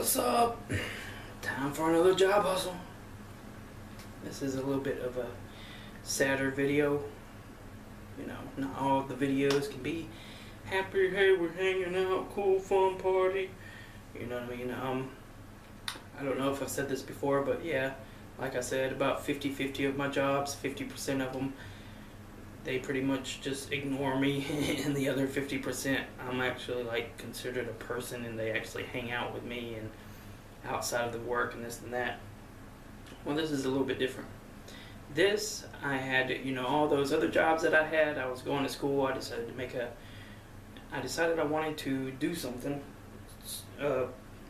What's up? Time for another job hustle. This is a little bit of a sadder video. You know, not all of the videos can be happy, hey, we're hanging out, cool, fun party. You know what I mean? I don't know if I've said this before, but yeah, like I said, about 50-50 of my jobs, 50% of them, they pretty much just ignore me, and the other 50%, I'm actually like considered a person, and they actually hang out with me and outside of the work and this and that. Well, this is a little bit different. This, I had, all those other jobs that I had, I was going to school, I decided I wanted to do something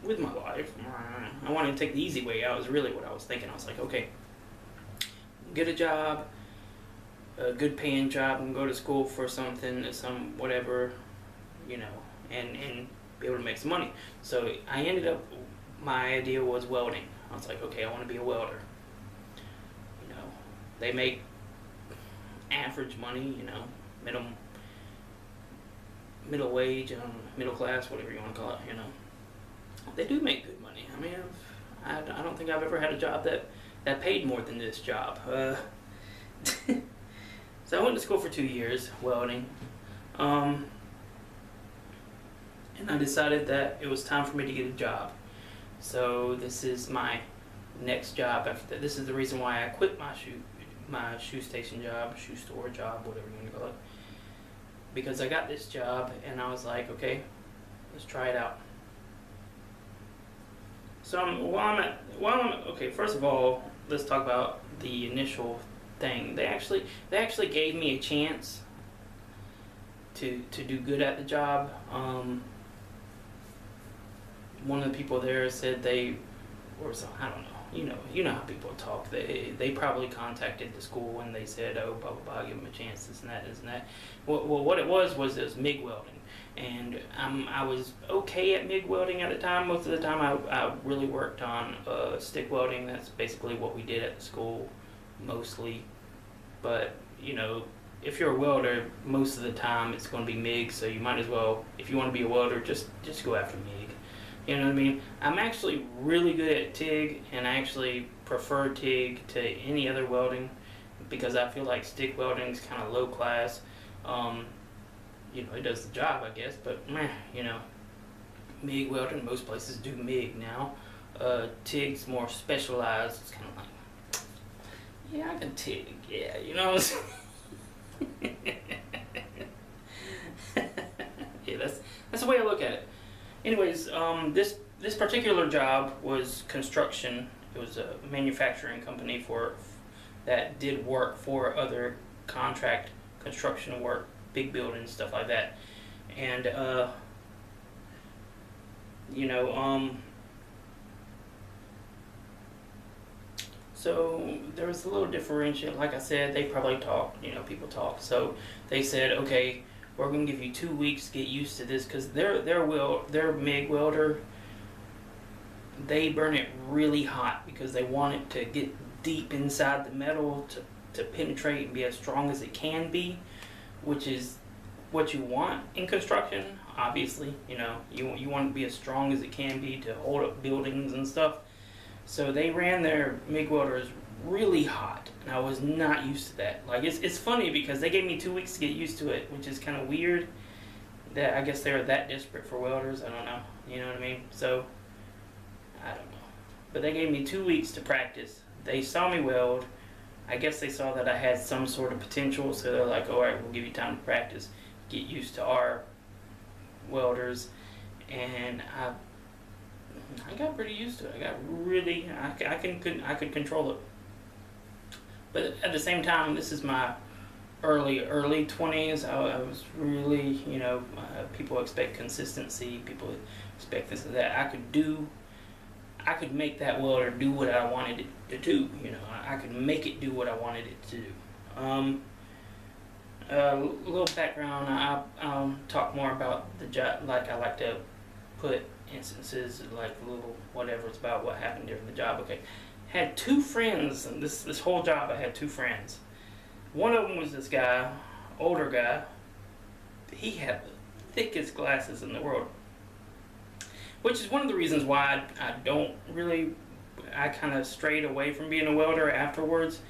with my life. I wanted to take the easy way out, is really what I was thinking. I was like, okay, get a job, a good paying job, and go to school for something, some whatever, and be able to make some money. So I ended up, my idea was welding. I was like, okay, I want to be a welder. They make average money, middle wage, middle class, whatever you want to call it, They do make good money. I mean, I don't think I've ever had a job that paid more than this job. So I went to school for 2 years, welding, and I decided that it was time for me to get a job. So this is my next job after that. This is the reason why I quit my shoe station job, shoe store job, whatever you want to call it, because I got this job and I was like, okay, let's try it out. So okay, first of all, let's talk about the initial thing. They actually gave me a chance to do good at the job. One of the people there said I don't know. You know how people talk. They probably contacted the school and they said, oh, blah, blah, blah, give them a chance, this and that, this and that. Well, what it was MIG welding. And I was okay at MIG welding at the time. Most of the time I really worked on stick welding. That's basically what we did at the school, mostly. But, if you're a welder, most of the time it's going to be MIG, so you might as well, if you want to be a welder, just go after MIG. You know what I mean? I'm actually really good at TIG, and I actually prefer TIG to any other welding because I feel like stick welding is kind of low class. It does the job, I guess, but MIG welding, most places do MIG now. TIG's more specialized. It's kind of like, yeah, I can TIG, yeah, Yeah, that's the way I look at it. Anyways, this particular job was construction. It was a manufacturing company that did work for other contract construction work, big buildings, stuff like that. And so there was a little differential. Like I said, they probably talk. People talk. So they said, okay, we're going to give you 2 weeks to get used to this, because their MIG welder, they burn it really hot because they want it to get deep inside the metal to penetrate and be as strong as it can be, which is what you want in construction. Obviously, you want it to be as strong as it can be to hold up buildings and stuff. So they ran their MIG welders really hot, and I was not used to that. Like, it's funny because they gave me 2 weeks to get used to it, which is kind of weird. That I guess they were that desperate for welders. I don't know. You know what I mean? So I don't know. But they gave me 2 weeks to practice. They saw me weld. I guess they saw that I had some sort of potential, so they're like, all right, we'll give you time to practice, get used to our welders, and I got pretty used to it. I could control it. But at the same time, this is my early 20s. I was really, people expect consistency. People expect this and that. I could make that welder do what I wanted it to do. I could make it do what I wanted it to do. A little background. I'll talk more about the job. Like, I like to put instances, like little whatever it's about what happened during the job. Okay. Had 2 friends, and this whole job I had 2 friends. One of them was this guy, older guy. He had the thickest glasses in the world. which is one of the reasons why I don't really, I kind of strayed away from being a welder afterwards.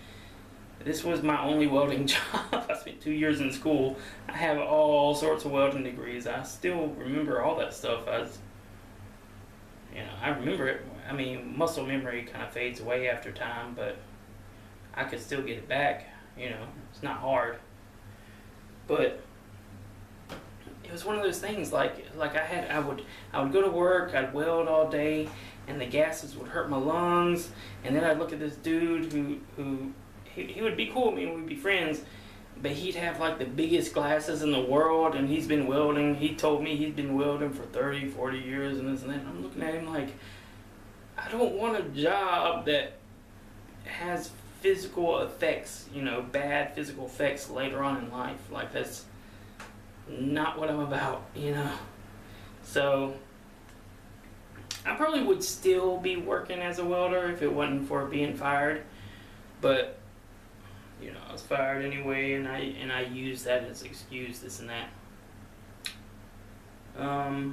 This was my only welding job. I spent 2 years in school. I have all sorts of welding degrees. I still remember all that stuff. I remember it. I mean, muscle memory kind of fades away after time, but I could still get it back. It's not hard. But it was one of those things. Like I would go to work. I'd weld all day, and the gases would hurt my lungs. And then I'd look at this dude who he would be cool with me and we'd be friends, but he'd have like the biggest glasses in the world, and he's been welding. He told me he'd been welding for 30, 40 years and this and that. And I'm looking at him like, I don't want a job that has physical effects, bad physical effects later on in life. Like, that's not what I'm about, So I probably would still be working as a welder if it wasn't for being fired, but I was fired anyway, and I used that as an excuse, this and that. I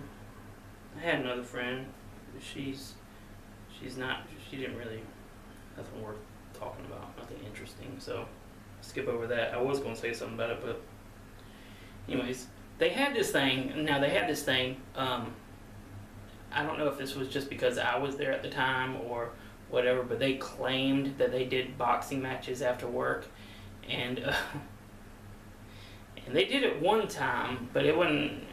had another friend. She didn't really, nothing worth talking about, nothing interesting, so skip over that. I was going to say something about it, but anyways, they had this thing. I don't know if this was just because I was there at the time or whatever, but they claimed that they did boxing matches after work, and they did it one time, but it wasn't,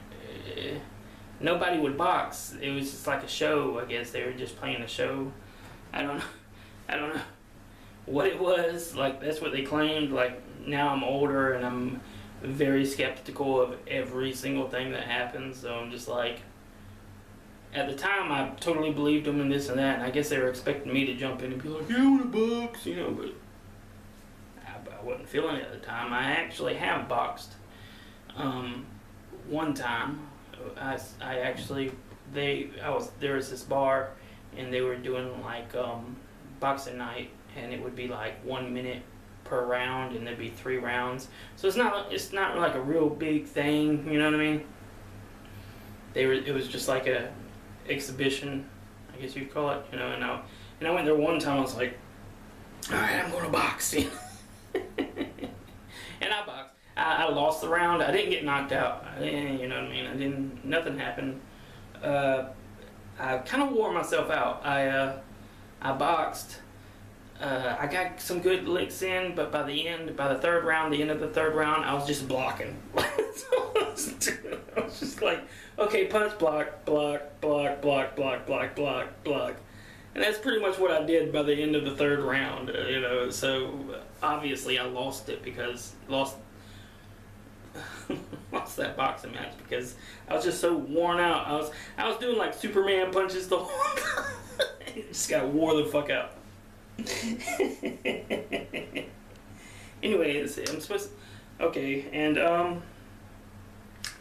nobody would box. It was just like a show, I guess. They were just playing a show. I don't know what it was. Like, that's what they claimed. Like, now I'm older and I'm very skeptical of every single thing that happens, so I'm just like, at the time I totally believed them and this and that, and I guess they were expecting me to jump in and be like, yeah, I want a box, but I wasn't feeling it at the time. I actually have boxed one time. There was this bar, and they were doing like boxing night, and it would be like 1 minute per round, and there'd be 3 rounds. So it's not like a real big thing, you know what I mean? It was just like a exhibition, I guess you'd call it, and I went there one time. I was like, all right, I'm going to box. And I boxed. I lost the round. I didn't get knocked out. You know what I mean? Nothing happened. I kind of wore myself out. I boxed. I got some good licks in, but by the end of the third round, I was just blocking. I was just like, okay, punch, block, block, block, block, block, block, block, block. And that's pretty much what I did by the end of the third round, So obviously I lost that boxing match because I was just so worn out. I was doing like Superman punches the whole time. Just got wore the fuck out. Anyways, I'm supposed to, okay, and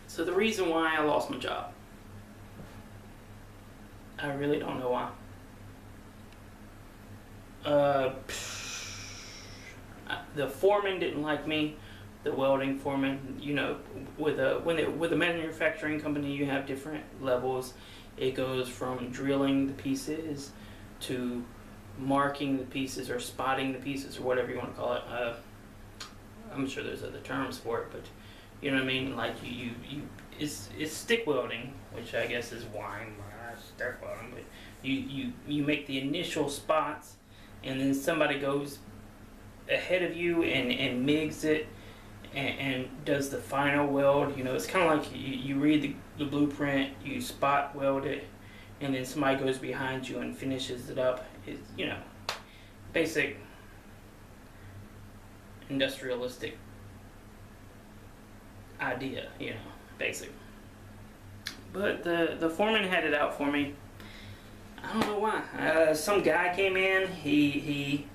so the reason why I lost my job, I really don't know why. The foreman didn't like me, the welding foreman. With a manufacturing company, you have different levels. It goes from drilling the pieces to marking the pieces or spotting the pieces or whatever you want to call it. I'm sure there's other terms for it, but you know what I mean. Like it's stick welding, which I guess is stick welding. But you make the initial spots, and then somebody goes ahead of you and MIGs it and does the final weld. It's kind of like you read the blueprint, you spot weld it, and then somebody goes behind you and finishes it up. It's, basic industrialistic idea, basic. But the foreman had it out for me. I don't know why. Some guy came in. He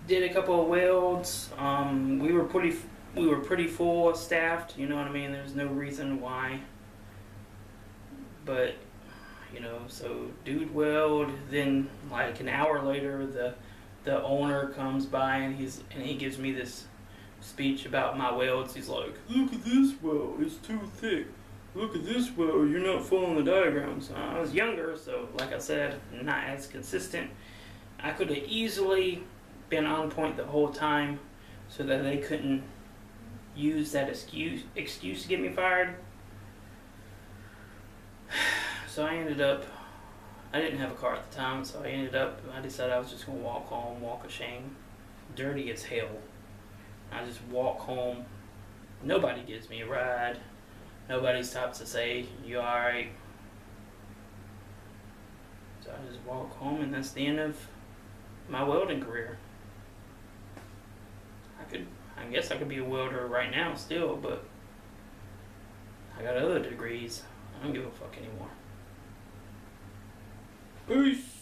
did a couple of welds. We were pretty full staffed. You know what I mean? There's no reason why. But so dude weld. Then like an hour later, the owner comes by and he gives me this speech about my welds. He's like, "Look at this weld. It's too thick." look at this well, you're not following the diagrams. I was younger, so like I said, not as consistent. I could have easily been on point the whole time so that they couldn't use that excuse to get me fired. So I didn't have a car at the time, so I decided I was just going to walk home, walk of shame. Dirty as hell. I just walk home. Nobody gives me a ride. Nobody stops to say, you alright? So I just walk home, and that's the end of my welding career. I guess I could be a welder right now still, but I got other degrees. I don't give a fuck anymore. Peace!